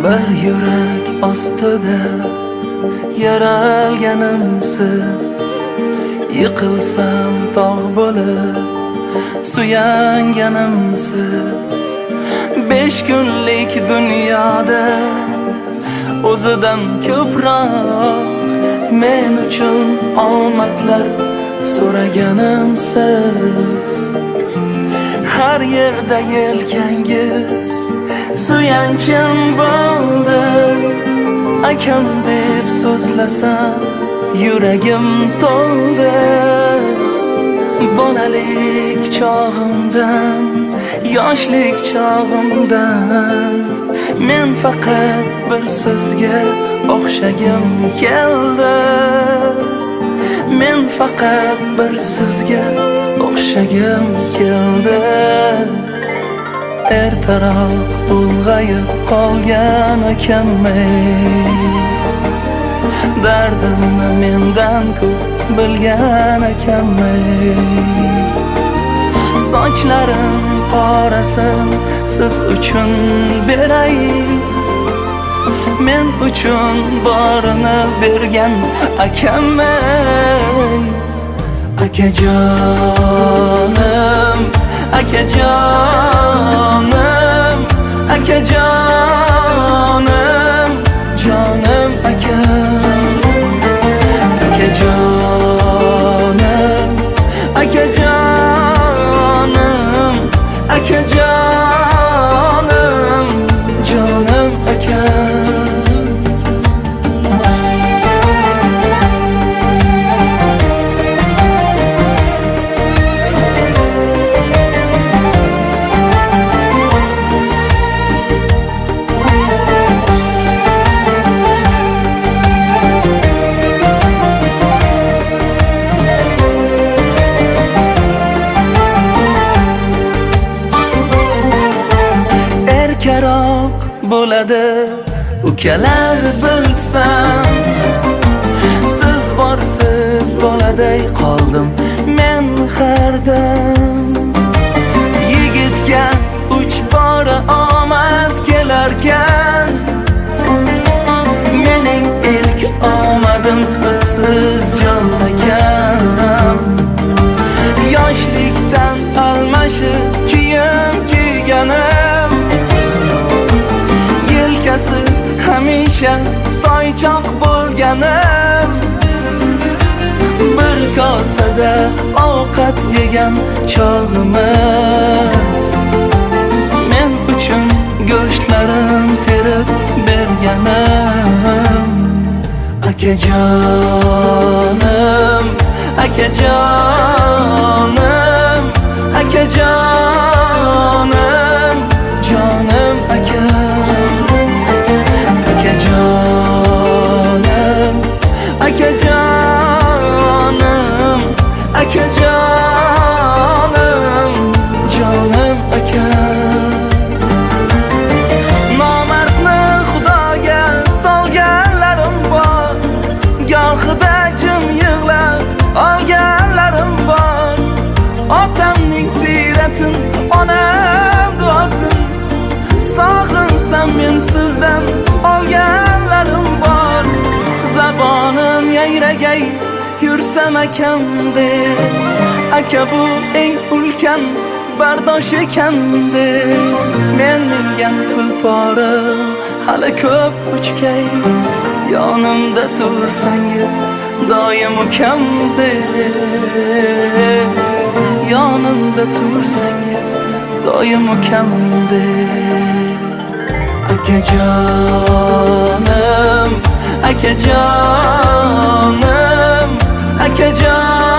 Bir yurak ostida yaralganimsiz, yiqilsam tog' bo'lib suyanganimsiz. 5 kunlik dunyoda o'zidan ko'proq men uchun omadlar so'raganimsiz. Har yerda yelkangiz suyanchim bo'ldi, akam deb so'zlasam yuragim to'ldi. Bolalik chog'imdan, yoshlik chog'imdan men faqat bir sizga o'xshagim keldi. Men faqat bir sizga o'xshagim keldi. Ertaroq ulg'ayib qolgan akamay, dardimni mendan ko'p bilgan akamay. Sochlarim qorasin siz uchun beray, men uchun borini bergan akamay. Akajonim, akajonim, akajonim, jonim akam. Akajonim, akajonim, akajonim, jonim akam. Erkaroq bo'ladi ukalar bilsam, siz borsiz boladay qoldim men hardam. Yigitga 3 bora omad kelarkan, mening ilk omadim sizsiz jon akam. Yoshlikdan almashib kiyim kiyganim, yelkasi hamisha toychoq bo'lganim. Bir kosada ovqat yegan chog'imiz, men uchun go'shtlarin terib berganim. Akajonim, akajonim, akajonim, jonim akam. Akajonim, akajonim, akajonim, jonim akam. Nomardni Xudoga solganlarim bor, gohida jim yig'lab olganlarim bor. Otamning siyratin, onam duosin sog'insam men sizdan olganlarim bor. Zabonim yayragay yursam akam deb, aka bu eng ulkan bardosh ekan deb. Men mingan tulporim hali ko'p uchgay, yonimda tursangiz doim ukam deb. Yonimda tursangiz doim ukam deb. Akajonim, akajonim, akajonim.